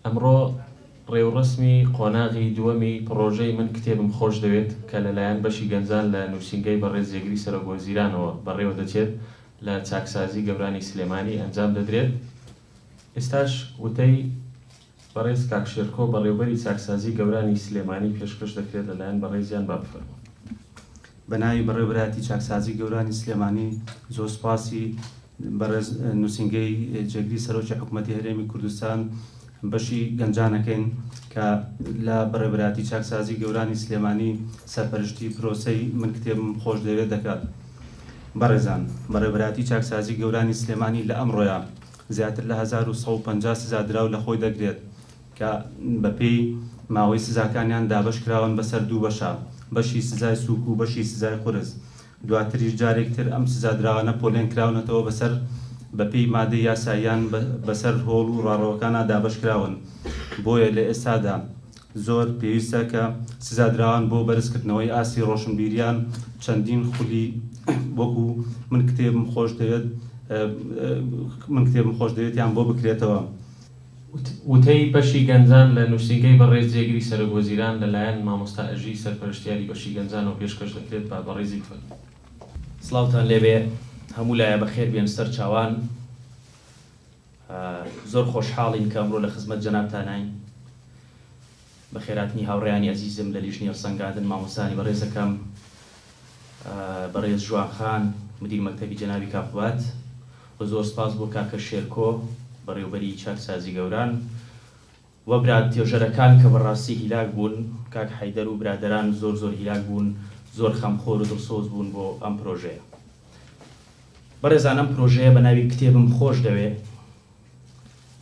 ئەمڕۆ ڕێوڕسمی قۆناغی دووەمی پرۆژەی من کتێبم خۆش دەوێت کە لەلایەن بەشی گەنجان لە نووسینگەی بەڕێز جێگری سەرۆکوەزیرانەوە بەڕێوە دەچێت لە چاکسازی گەورانی سلێمانی ئەنجام دەدرێت. ئێستاش وتەی بەڕێز کاک شێرکۆ بەڕێوەبەری چاکسازی گەورانی سلێمانی پێشکەش دەکرێت لەلایەن بەڕێزیان با بفەرمون. بەناوی بەڕێوەبەری چاکسازی گەورانی سلێمانی زۆر سوپاسی بەڕێز نووسینگەی جێگری سەرۆکی حکوومەتی هەرێمی کوردستان بەشی گەنجانەکەین کە لە بەڕێوەبەری چاکسازی گەورانی سلێمانی سەرپەرشتی پرۆسەی من کتێبم خۆش دەوێت دەکات. بەڕێزان، بەڕێوەبەری چاکسازی گەورانی سلێمانی لە ئەمڕۆیە زیاتر لە 1150 سزا دراو لە خۆی دەگرێت کە بەپێی ماوەی سزاکانیان دابەش کراون بەسەر دوو بەشە، بەشی سزای سووک و بەشی سزای قورس. دواتریش جارێکتر ئەم سزادراوانە پۆلێن کراونەتەوە بەسەر بەپێی مادەی یاساییان بەسەر هۆڵ و ڕاڕەوەکانە دابەش کراون. بۆیە لە ئێستادا زۆر پێویستە کە سزادراوان بۆ بەرزکردنەوەی ئاسی ڕۆشنبیریان چەندین خولی وەکو من کتێبم خۆش دەوێتیان بۆ بکرێتەوە. وتەی بەشی گەنجان لە نووسینگەی بەڕێز جێگری سەرۆکوەزیران لەلایەن مامۆستا ئەژی سەرپەرشتیاری بەشی گەنجانەوە پێشکەش دەکرێت با بەڕێزی بفەرمون. سڵاوتان لێبێ، هەموو لایە بەخێر بێن سەر چاوان. زۆر خۆشحاڵین کە ئەمڕۆ لە خزمەت جەنابتانین. بە خێراتنی هاوڕێیانی عەزیزم لە لیژنی هەڵسەنگاندن مامۆستانی بەڕێزەکەم بەڕێز جوان خان مدیر مەکتەبی جەنابی کاکوات، و زۆر سپاس بۆ کاکە شێرکۆ بەڕێوەبەری چاکسازی گەوران وە برات تێژەرەکان کە بەڕاستی هیلاک بوون. کاک حەیدەر و برادەران زۆر هیلاک بوون، زۆر خەمخۆر و دڵسۆز بوون بۆ ئەم پرۆژەیە. بەڕێزان، ئەم پرۆژەیە بە ناوی کتێبم خۆش دەوێ.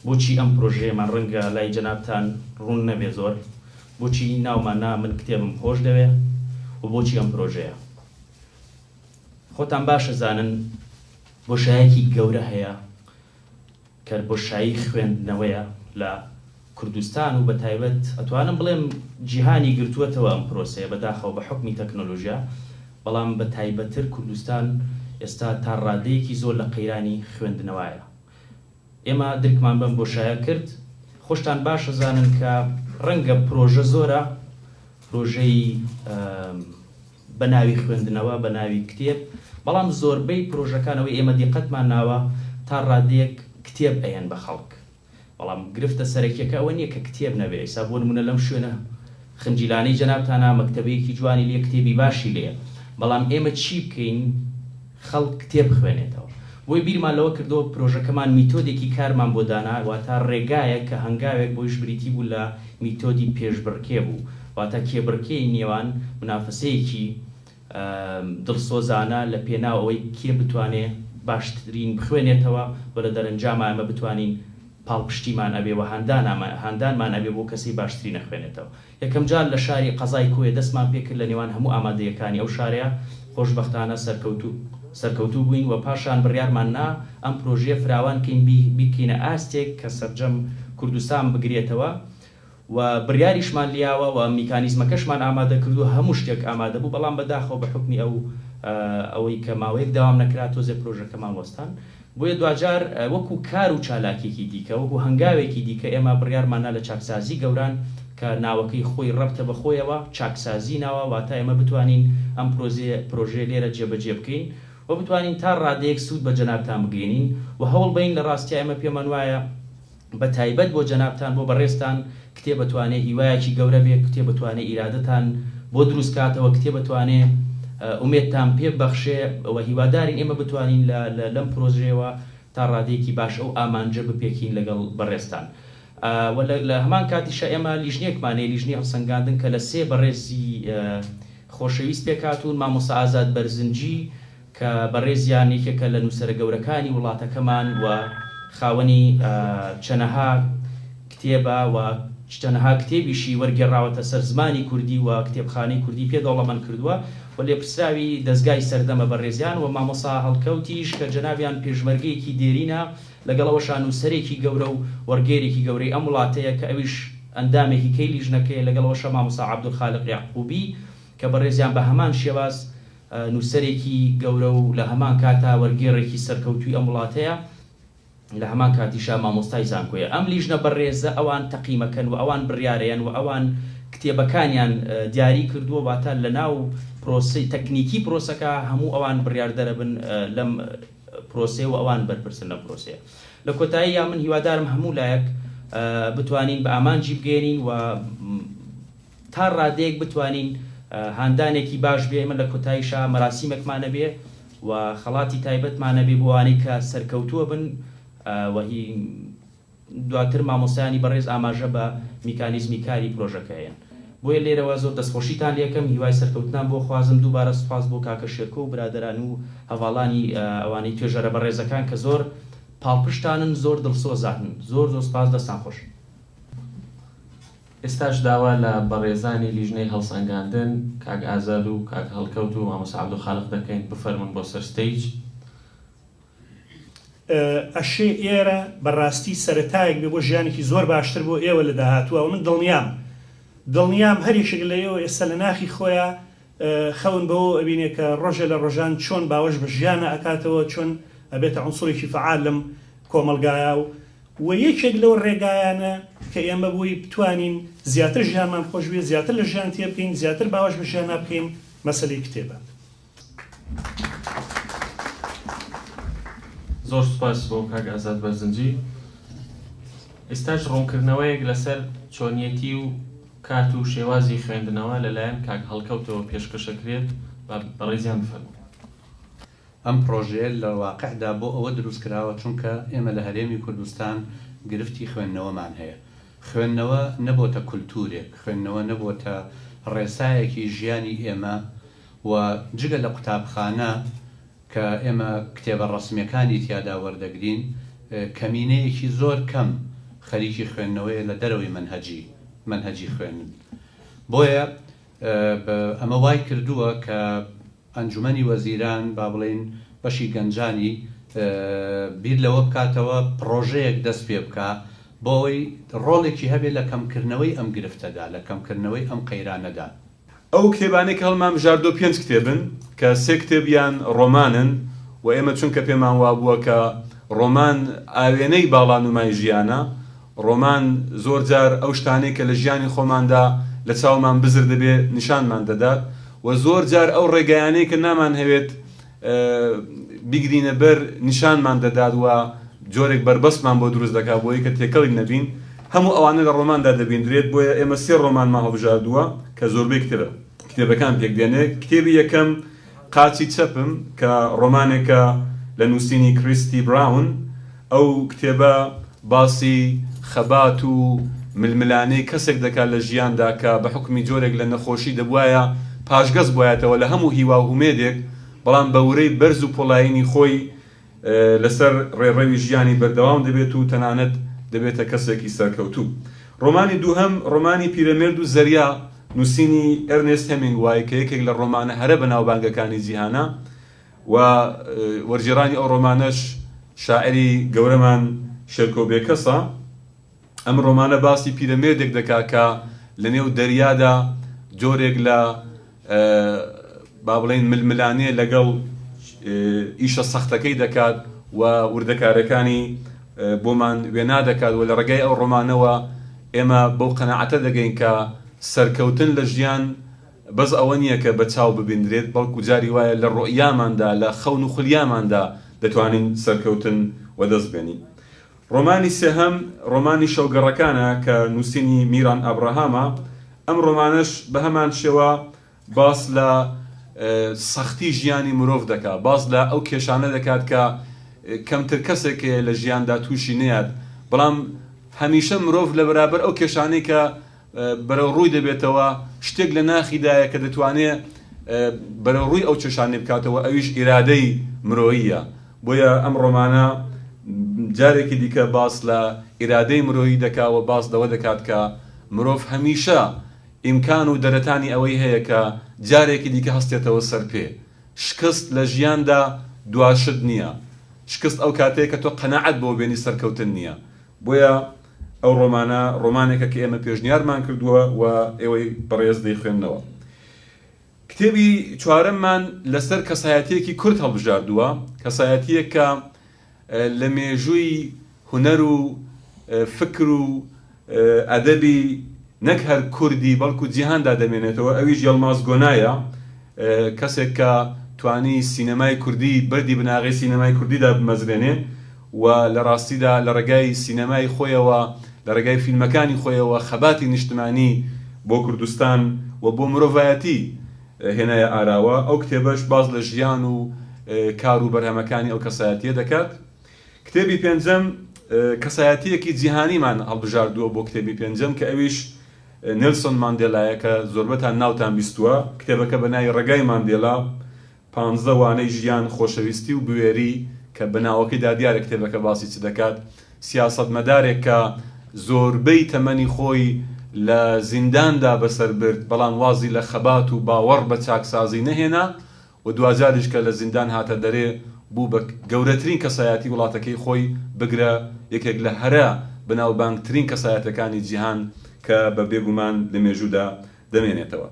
بۆچی ئەم پرۆژەیەمان ڕەنگە لای جەنابتان ڕوون نەبێ زۆر، بۆچی ناومانە من کتێبم خۆش دەوێ و بۆچی ئەم پرۆژەیە. خۆتان باشە زانن بۆشایەکی گەورە هەیە کە بۆشایی خوێندنەوەیە لە کوردستان و بەتایبەت ئەتوانم بڵێم جیهانی گرتووەتەوە ئەم پرۆسەیە بەداخەوە بە حکمی تەکنۆلۆژیا، بەڵام بەتایبەتتر کوردستان ئێستا تا ڕادەیەکی زۆر لە قەیرانی خوێندنەوەیە. ئێمە درکمان بەم بۆشایە کرد. خۆشتان باشە زانن کە ڕەنگە پرۆژە زۆرە، پرۆژەی بە ناوی خوێندنەوە بە ناوی کتێب، بەڵام زۆربەی پرۆژەکانەوەی ئێمە دیقەتمان ناوە تا ڕادەیەک کتێب ئەیەن بە خەڵک. بەڵام گرفتە سەرەکیەکە ئەوە نییە کە کتێب نەبێ. ئێستا بۆ نمونە لەم شوێنە خنجیلانەی جەنابتانە مەکتەبەیەکی جوانی لێ، کتێبی باشی لێە، بەڵام ئێمە چی بکەین؟ خەڵک کتێب بخوێنێتەوە. بۆی بیرمان لەوە کردەوە پرۆژەکەمان میتۆدێکی کارمان بۆ دانا، واتە ڕێگایە کە هەنگاوێک بۆیش بریتی بوو لە میتۆدی پێشبڕکێ بوو، واتە کێبڕکێی نێوان منافسەیەکی دڵسۆزانە لە پێناو ئەوەی کێ بتوانێت باشترین بخوێنێتەوە و لە دەرەنجام ئەمە بتوانین پاڵپشتیمان ئەبێ و هاندانمان ئەبێ بۆ کەسی باشتری نەخوێنێتەوە. یەکەم جار لە شاری قەزای کۆیە دەستمان پێکرد لە نێوان هەموو ئامادەیەکانی ئەو شارەیە، خۆشبەختانە سەرکەوتوو بووین و پاشان بڕیارمان نا ئەم پرۆژەیە فراوان کەین بیکەینە ئاستێک کە سەرجەم کوردستان بگرێتەوە، و بڕیاریشمان لیاوە و میکانیزمەکەشمان ئامادە کردو، هەموو شتێک ئامادە بوو، بەڵام بەداخەوە بە حکمی ئەوەی کە ماوەیەک داوام نەکرات تۆزێ پرۆژەکەمان وەستان. بۆیە دوجار وەکو کار و چالاکێکی دیکە، وەکو هەنگاوێکی دیکە ئێمە بڕیارمانە لە چاکسازی گەوران کە ناوەکەی خۆی ڕەبتە بەخۆیەوە چاکسازی ناوە، واتە ئێمە بتوانین ئەم پرۆژێ لێرە جێبەجێ بکەین و بتوانین تا ڕادەیەک سوود بە جەنابتان بگەینین و هەوڵ بین لە ڕاستی ئێمە پێمان وایە بە تایبەت بۆ جەنابتان بۆ بەڕێستان کتێب بتوانێت هیوایەکی گەورە بێت، کتێب بتوانێت ئیرادەتان بۆ دروست کاتەوە، کتێب بتوانێت ئومێدتان پێ بەخشێ و هیوادارین ئێمە بتوانین لەم پرۆژەیەوە تا ڕادەیەکی باش ئەو ئامانجە بپێکین لەگەڵ بەڕێستان. لە هەمان کاتیشە ئێمە لیژنێکمانەیە، لیژنی هەڵسەنگاندن کە لە سێ بەڕێزی خۆشەویست پێکاتون: مامۆستا ئازاد بەرزنجی کە بەڕێزیان یەکێکە لە نووسەرە گەورەکانی وڵاتەکەمان و خاوەنی چەنەها کتێبە و چەنەها کتێبیشی وەرگێڕاوەتە سەر زمانی کوردی و کتێبخانەی کوردی پێدەوڵەمەند کردووە و لێپرسراوی دەستگای سەردەمە بەڕێزیان و مامۆستا هەڵکەوتیش کە جەنابیان پێشمەرگەیەکی دێرینە، لەگەڵەوەشان نووسەرێکی گەورە و وەرگێرێکی گەورەی ئەم وڵاتەیە کە ئەویش ئەندامێکی کەی لیژنەکەی، لەگەڵەوەشە مامۆستا عەبدولخالق یعقوبی کە بەڕێزیان بە هەمان شێواز نووسەرێکی گەورە و لە هەمان کاتا وەرگێڕێکی سەرکەوتووی ئەم وڵاتەیە. لە هەمان کاتیشا مامۆستای زانکۆیە ئەم لیژنە بەڕێزە ئەوان تەقیمەکەن و ئەوان بڕیارەیەن و ئەوان کتێبەکانیان دیاری کردووە واتە لە ناو پرۆسی تەکنیکی پرۆسەکە هەموو ئەوان بڕیاردەرەبن لەم پرۆسێ و ئەوان بەرپرسن لە پرۆسەیە. لە کۆتایی یا من هیوادارم هەموو لایەک بتوانین بە ئامانجی بگەێنین و تا ڕادەیەک بتوانین هاندانێکی باش بێ. ئێمە لە کۆتاییشا مەراسیمێکمانە بێ و خەڵاتی تایبەتمانە بێ بۆوانەی کە سەرکەوتووە بن وهی دواتر مامۆستایانی بەڕێز ئاماژە بە میکانیزمی کاری پرۆژەکەیان. بۆیە لێرەوە زۆر دەستخۆشیتان لێکەم، هیوای سەرکەوتنان بۆ خوازم، دووبارە سوپاس بۆ کاکە شێرکۆ و برادران و هەواڵانی ئەوانەی توێژەرە بەڕێزەکان کە زۆر پاڵپشتانن، زۆر دڵسۆزانن. زۆر سوپاس، دەستان خۆش. ئێستاش داوا لە بەڕێزانی لیژنەی هەڵسەنگاندن کاک ئازاد و کاک هەڵکەوت و مامۆستا عەبدولخالق دەکەین بفەرمون بۆ سەر ستەیج. ئەشێ ئێرە بەڕاستی سەرەتایەک بێ بۆ ژیانێکی زۆر باشتر بۆ ئێوە لە داهاتووە و من دڵنیام هەریشێک لە ئێوە ئێستا لە ناخی خۆیان خەون بەوە ئەبینێ کە ڕۆژە لە ڕۆژان چۆن باوەش بە ژیانە ئەکاتەوە، چۆن ئەبێتە عنسوڕێکی فعال لەم کۆمەلگایە و یەکێک لەو ڕێگایانە کە ئێمە بووی بتوانین زیاتر ژیانمان خۆش بێ، زیاتر لە ژیان تێ بکەین، زیاتر باوەش بە ژیانە بکەین، مەسەلەی کتێبە. زۆر سوپاس بۆ کاک ئازاد بەرزنجی. ئێستاش ڕوونکردنەوەیەک لەسەر چۆنیەتی و کات و شێوازی خوێندنەوە لەلایەن کاک هەڵکەوتەوە پێشکەشەکرێت بەڕێزیان بفەرمون. ئەم پرۆژەیە لە واقعدا بۆ ئەوە دروست کراوە چونکە ئێمە لە هەرێمی کوردستان گرفتی خوێندنەوەمان هەیە. خوێندنەوە نەبۆتە کولتورێک، خوێندنەوە نەبۆتە ڕێسایەکی ژیانی ئێمە و جگە لە قوتابخانە کە ئێمە کتێبە ڕەسمیەکانی تیادا وەردەگرین، کەمینەیەکی زۆر کەم خەریکی خوێندنەوەیە لە دەرەوەی منهەجی خوێندن. بۆیە ئەمە وای کردووە کە ئەنجومەنی وەزیران با بڵێن بەشی گەنجانی بیر لەوە بکاتەوە پرۆژەیەک دەست پێ بکە بۆ ئەوەی ڕۆڵێکی هەبێت لە کەمکردنەوەی ئەم گرفتەدا، لە کەمکردنەوەی ئەم قەیرانەدا. ئەو کتێبانەی کە هەڵمان بژاردۆ 5 کتێبن کە 3 کتێبیان ڕۆمانن و ئێمە چونکە پێمان وابووە کە ڕۆمان ئاوێنەی باڵانومای ژیانە، ڕۆمان زۆر جار ئەو شتانەی کە لە ژیانی خۆماندا لە چاومان بزر دەبێ نیشانمان دەدات و زۆر جار ئەو ڕێگایانەی کە نامان هەوێت بیگرینە بەر نیشانمان دەدات و جۆرێک بربەستمان بۆ دروست دەکات بۆی کە تێکەڵی نەبین. هەموو ئەوانە لە ڕۆماندا دەبیندرێت. بۆیە ئێمە 3 ڕۆمانمان هەڵبژاردووە کە زۆربەی کتێبەکان پێک دێنێ. کتێبی یەکەم قاچی چەپم کە ڕۆمانێکە لە نووسینی کریستی براون. ئەو کتێبە باسی خەبات و ململانەی کەسێک دەکات لە ژیاندا کە بە حکمی جۆرێک لە نەخۆشی دەبوایە پاشگەز بایەتەوە لە هەموو هیوا و هومێدێک، بەڵام بە ورەی بەرز و پۆڵاینی خۆی لەسەر ڕێڕەوی ژیانی بەردەوام دەبێت و تەنانەت دەبێتە کەسێکی سەرکەوتوو. ڕۆمانی دووهەم ڕۆمانی پیرەمێرد و زەریا نووسینی ئەرنێست هێمینگوای کە یەکێک لە ڕۆمانە هەرە بەناوبانگەکانی جیهانە و وەرجێڕانی ئەو ڕۆمانەش شاعری گەورەمان شێرکۆ بێکەسە. ئەم ڕۆمانە باسی پیرەمێردێک دەکات کە لە نێو دەریادا جۆرێک لە با بڵێن ململانێ لەگەڵ ئیشە سەختەکەی دەکات و وردەکارەکانی بۆمان وێنا دەکات و لە ڕێگای ئەو ڕۆمانەوە ئێمە بەو قەناعەتە دەگەین کە سەرکەوتن لە ژیان بەس ئەوە نییە کە بە چاو ببیندرێت، بەڵکو جاری وایە لە ڕۆیاماندا لە خەون و خولیاماندا دەتوانین سەرکەوتن و دەست بێنین. ڕۆمانی سێهەم ڕۆمانی شەوگەڕەکانە کە نووسینی میران ئابراهامە. ئەم ڕۆمانش بە هەمان شێوە باس لە سەختی ژیانی مرۆڤ دەکات، باس لە ئەو کێشانە دەکات کە کەمتر کەسێک لە ژیاندا تووشی نەیات، بەڵام هەمیشە مرۆڤ لە بەرابەر ئەو کێشانەی کە بەرەو ڕووی دەبێتەوە شتێک لە ناخیدایە کە دەتوانێت بەرەو ڕووی ئەو کێشانەی بکاتەوە، ئەویش ئیرادەی مرۆییە. بۆیە ئەم ڕۆمانە جارێکی دیکە باس لە ئیرادەی مرۆیی دەکات و باس لەوە دەکات کە مرۆڤ هەمیشە ئیمکان و دەرەتانی ئەوەی هەیە کە جارێکی دیکە هەستێتەوە سەر پێ. شکست لە ژیاندا دواشت نییە، شکست ئەو کاتەیە کە تۆ قەناعەت بۆ بێنی سەرکەوتن نییە. بۆیە ئەو ڕۆمانە ڕۆمانێکە کە ئێمە پێشنیارمان کردووە و ئێوەی بەڕێز دەیخوێندنەوە. کتێبی چوارەممان لەسەر کەسایەتیەکی کورد هەڵبژاردووە، کەسایەتیەک کە لە مێژووی هونەر و فکر و ئەدەبی نەک هەر کوردی بەڵکو جیهاندا دەمێنێتەوە. ئەویش یەڵماز گۆنایە، کەسێک کە توانی سینەمای کوردی بەردی بناغی سینەمای کوردیدا بمەزرێنێ و لە ڕاستیدا لە ڕێگای سینەمای خۆیەوە لە ڕێگای فیلمەکانی خۆیەوە خەباتی نیشتمانی بۆ کوردستان و بۆ مرۆڤایەتی هێنایە ئاراوە. ئەو کتێبەش باز لە ژیان و کار و بەرهەمەکانی ئەو کەسایەتیە دەکات. کتێبی پێنجەم کەسایەتیەکی جیهانیمان هەڵبژاردووە بۆ کتێبی پێنجەم کە ئەویش نێلسۆن ماندێلایە کە زۆربەتان ناوتان بیستووە. کتێبەکە بە ناوی ڕێگای ماندێلا 15 وانەی ژیان خۆشەویستی و بوێری کە بەناوەکەیدا دیارە کتێبەکە باسی چ دەکات. سیاسەتمەدارێک کە زۆربەی تەمەنی خۆی لە زینداندا بەسەر برد بەڵام وازی لە خەبات و باوەڕ بە چاکسازی نەهێنا و دوازاریش کە لە زیندان هاتە دەرێ بوو بە گەورەترین کەسایەتی وڵاتەکەی خۆی بگرە یەکێک لە هەرە بەناوبانگترین کەسایەتەکانی جیهان کە بە بێگومان لە مێژوودا دەمێنێتەوە.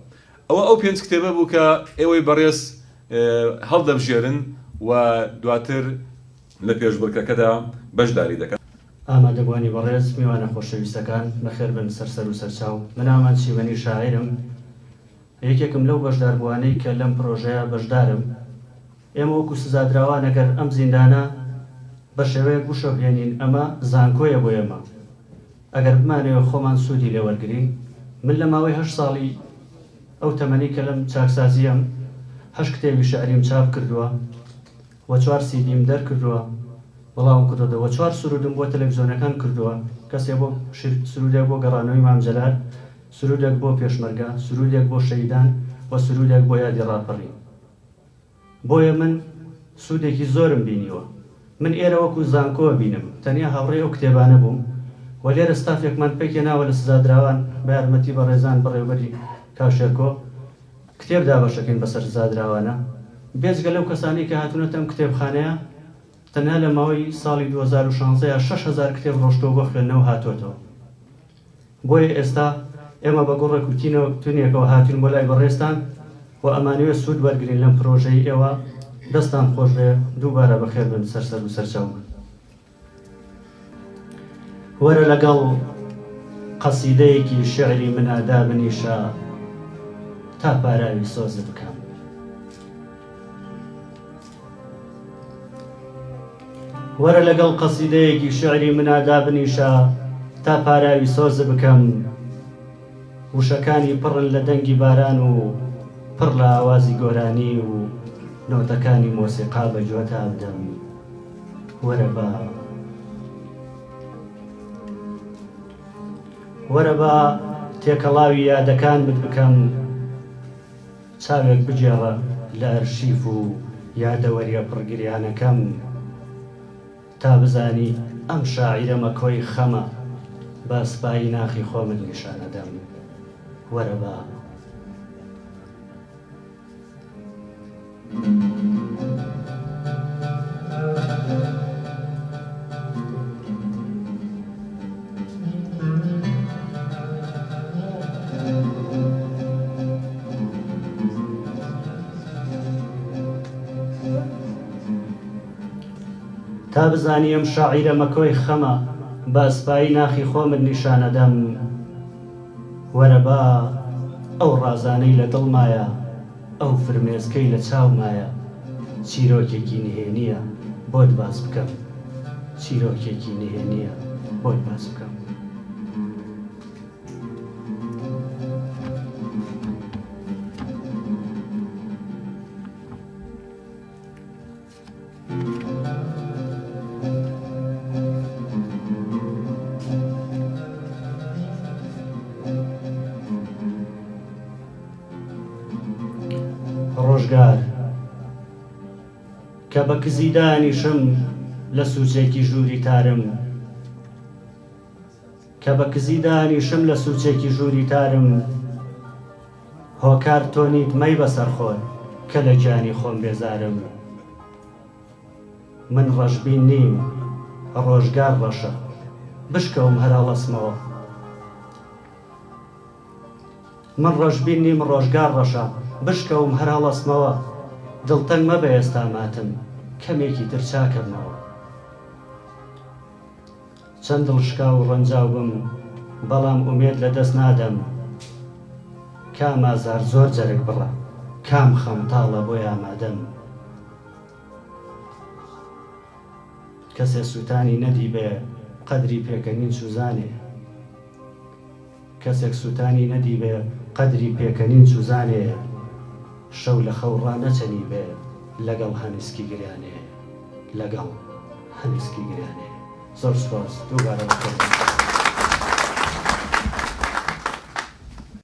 ئەو پێنج کتێبە بوو کە ئێوەی بەڕێز هەڵدەبژێرن و دواتر لە پێشبڕکەکەدا بەشداری دەکەن. ئامادەبوانی بەڕێز میوانە خۆشەویستەکان بەخێر بن سەر و سەرچاو. من ئامان چیمەنی شاعرم، یەکێکم لەو بەشداربووانەی کە لەم پرۆژەیە بەشدارم. ئێمە وەکو سزادراوان ئەگەر ئەم زیندانە بە شێوەیەک بشۆهێنین ئەمە زانکۆیە بۆ ئێمە. ئەگەر بمانەوە خۆمان سوودی لێ وەرگرین. من لە ماوەی 8 ساڵی ئەو تەمەنی کە لەم چاکسازیەم 8 کتێبی شعریم چاپ کردووە و 4 سیدیم دەرکردووە وەڵام کردەوە 4 سرودم بۆ تەلەڤیزیۆنەکان کردووە. کەسێک بۆ سرودێک بۆ گەڕانەوەی مام جەلال، سرودێک بۆ پێشمەرگە، سرودێک بۆ شەیدان و سرودێک بۆ یادی ڕاپەڕی. بۆیە من سوودێکی زۆرم بینیوە. من ئێرە وەکو زانکۆ بینم، تەنیا هاوڕێ ئەو کتێبانە بووم و لێرە ستافێکمان پێکێناوە لە سزادراوان بە یارمەتی بەڕێزان بەڕێوەبەری کاشێرکۆ کتێب دابەشەکەین بەسەر سزادراوانە. بێجگە لەو کەسانی کە هاتوونەتە ئەم کتێبخانەیە تەنها لە ماوەی ساڵی 2016 6,000 کتێب ڕۆشتەوە بۆ خوێندنەوە هاتوۆتەوە. بۆیە ئێستا ئێمە بە گوڕێک و تونێکەوە هاتوون بۆ لای بەڕێستان و ئەمانوێت سوود وەرگرین لەم پرۆژەی ئێوە. دەستان خۆش بێ، دووبارە بەخێر بن سەر و سەرچاو. وەرە لەگەڵ قەسیدەیەکی شعری من ئادا بنیشە تا پاراوی سۆز بکەم. وەرە لەگەڵ قەسیدەیەکی شعری من ئادا بنیشە تا پاراوی سۆز بکەم. وشەکانی پڕن لە دەنگی باران و پڕ لە ئاوازی گۆرانی و نۆتەکانی مۆسیقا بە جۆتا بدەم. وەرە بە تێکەڵاوی یادەکان بکەم، چاوێک بجێڕە لە ئەرشیف و یادەوەریە پڕگریانەکەم تا بزانی ئەم شاعیرە مەکۆی خەمە بە سپایی ناخی خۆمت نیشانەدەم. وەرە بە تا بزانی ئەم شاعیرە مەکۆی خەمە بە سپایی ناخی خۆمت نیشانەدەم. وەرە بە ئەو ڕازانەی لە دڵمایە، ئەو فرمێسکەی لە چاومایە، چیرۆکێکی نهێنیە بۆت باس بکەم، چیرۆکێکی نهێنیە بۆت باس بکەم. ڕۆژگار کە بە کزی دانیشم لە سوچێکی ژووری تارم، کە بە کزی دانیشم لە سوچێکی ژووری تارم. هۆکار تۆنیت مەی بەسەرخۆن کە لە جانی خۆم بێزارم. من ڕەشبین نیم ڕۆژگار ڕەشە بشکەوم هەراڵەسمەوە. من ڕەشبین نیم ڕۆژگار ڕەشە بشکەوم هەراڵەسمەوە. دڵتەنگ مەبە ئێستا ماتم کەمێکی تر چاکەمەوە. چەند دڵشکا و ڕەنجاو بم بەڵام ئومێد لە دەست نادەم کام ئازار زۆر جەرگ بڕە کام خەمتاڵە بۆی ئامادەم کەسێ سووتانی نەدی بێ قەدری پێکەنین سوزانێ کەسێک سووتانی نەدی بێ قەدری پێکەنین سوزانێ شەو لە خەوڕا نەچەنی بێ لەگەڵ هەنسکی گریانێ لەگەڵ هەنسکی گریانێ زۆر سپاس دووبارە بەخێر